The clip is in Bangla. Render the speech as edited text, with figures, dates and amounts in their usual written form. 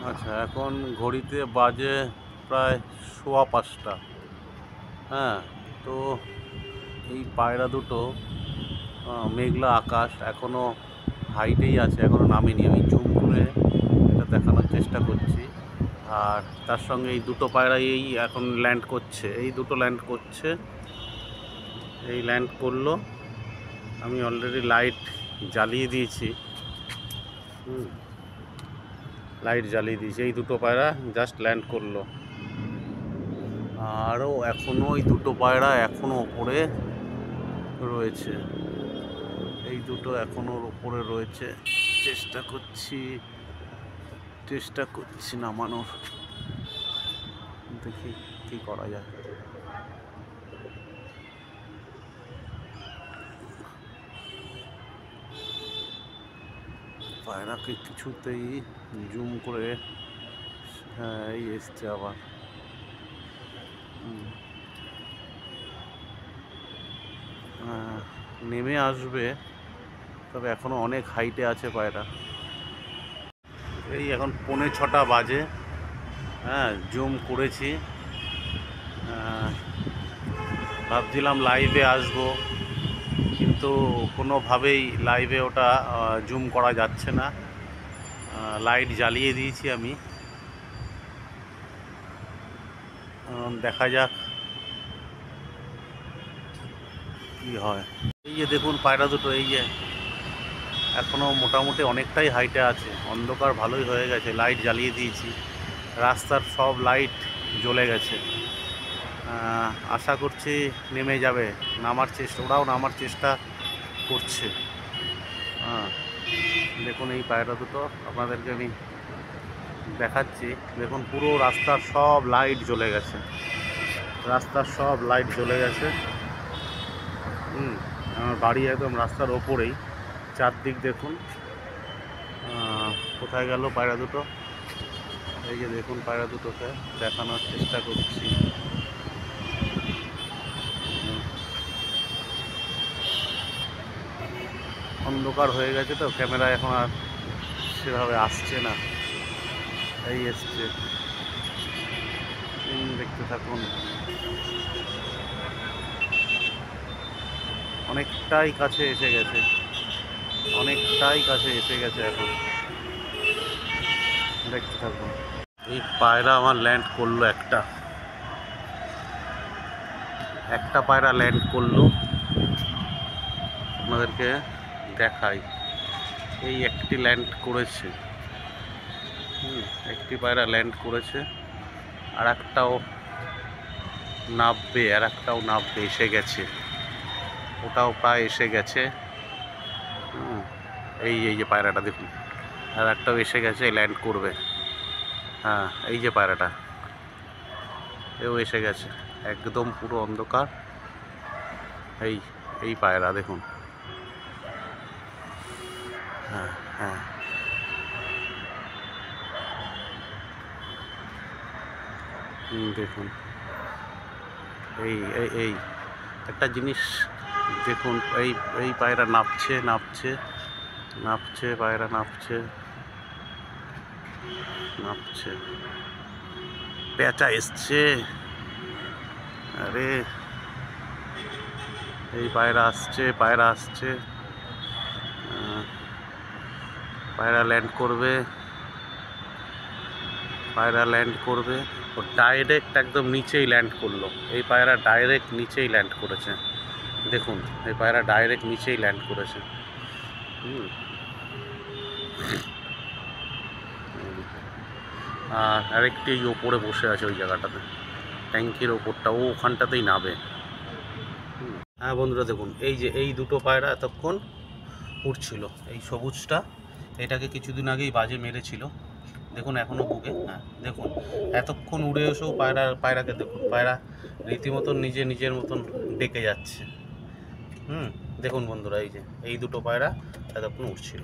আচ্ছা, এখন ঘড়িতে বাজে প্রায় 5:15। হ্যাঁ, তো এই পায়রা দুটো মেঘলা আকাশ এখনও হাইটেই আছে, এখনও নামেনি। আমি জুম করে এটা দেখানোর চেষ্টা করছি। আর তার সঙ্গে এই দুটো পায়রা এই এখন ল্যান্ড করছে, এই দুটো ল্যান্ড করছে, এই ল্যান্ড করলো। আমি অলরেডি লাইট জ্বালিয়ে দিয়েছি। লাইট জ্বালিয়ে দিয়েছি। এই দুটো পায়রা জাস্ট ল্যান্ড করলো। আরও এখনও ওই দুটো পায়রা এখনও ওপরে রয়েছে, এই দুটো এখনও ওপরে রয়েছে। চেষ্টা করছি নামানোর, দেখি কি করা যায়। পায়রাকে কিছুতেই জুম করে, হ্যাঁ এই এসছে আবার। নেমে আসবে, তবে এখনো অনেক হাইটে আছে পায়রা। এই এখন 6:45 বাজে। হ্যাঁ, জুম করেছি। ভাবছিলাম লাইভে আসবো, কিন্তু কোনোভাবেই লাইভে ওটা জুম করা যাচ্ছে না। লাইট জ্বালিয়ে দিয়েছি আমি, দেখা যাক কি হয়। এই যে দেখুন পায়রা দুটো, এই যে এখনও মোটামুটি অনেকটাই হাইটে আছে। অন্ধকার ভালোই হয়ে গেছে, লাইট জ্বালিয়ে দিয়েছি, রাস্তার সব লাইট জ্বলে গেছে। আশা করছি নেমে যাবে, ওরাও নামার চেষ্টা করছে। দেখুন এই পায়রা দুটো আপনাদেরকে আমি দেখাচ্ছি। দেখুন পুরো রাস্তার সব লাইট জ্বলে গেছে, আমার বাড়ি একদম রাস্তার ওপরেই। চারদিক দেখুন। কোথায় গেল পায়রা দুটো? এই যে দেখুন পায়রা দুটোকে দেখানোর চেষ্টা করছি। অন্ধকার হয়ে গেছে তো, ক্যামেরা এখন আর সেভাবে আসছে না। এই এসছে, দেখতে থাকুন। অনেকটাই কাছে এসে গেছে, এখন দেখতে থাকুন। এই পায়রা আমার ল্যান্ড করলো, একটা পায়রা ল্যান্ড করলো, আপনাদেরকে দেখাই। এই একটি ল্যান্ড করেছে, একটি পায়রা ল্যান্ড করেছে, আর একটাও নামবে, এসে গেছে, ওটাও প্রায় এসে গেছে। এই যে পায়রাটা দেখুন, আর একটাও এসে গেছে, ল্যান্ড করবে। হ্যাঁ, এই যে পায়রাটা, এও এসে গেছে। একদম পুরো অন্ধকার। এই পায়রা দেখুন। হ্যাঁ, দেখুন। এই একটা জিনিস দেখুন, এই পায়রা নাপছে, পায়রা নাপছে। পেঁচা এসছে, আরে এই পায়রা আসছে, পায়রা ল্যান্ড করবে। ও ডাইরেক্ট একদম নিচেই ল্যান্ড করলো। এই পায়রা ডাইরেক্ট নিচেই ল্যান্ড করেছে, দেখুন। এই পায়রা ডাইরেক্ট নিচেই ল্যান্ড করেছে। আর আরেকটি ওপরে বসে আছে, ওই জায়গাটাতে, ট্যাঙ্কির ওপরটা, ওখানটাতেই নাবে। হ্যাঁ বন্ধুরা দেখুন, এই দুটো পায়রা এতক্ষণ উঠছিল। এই সবুজটা, এটাকে কিছুদিন আগেই বাজে মেরেছিল, দেখুন এখনও বুকে। হ্যাঁ দেখুন, এতক্ষণ উড়ে এসেও পায়রাকে দেখুন, পায়রা রীতিমতন নিজের মতন ডেকে যাচ্ছে। দেখুন বন্ধুরা, এই দুটো পায়রা এতক্ষণ উঠছিল।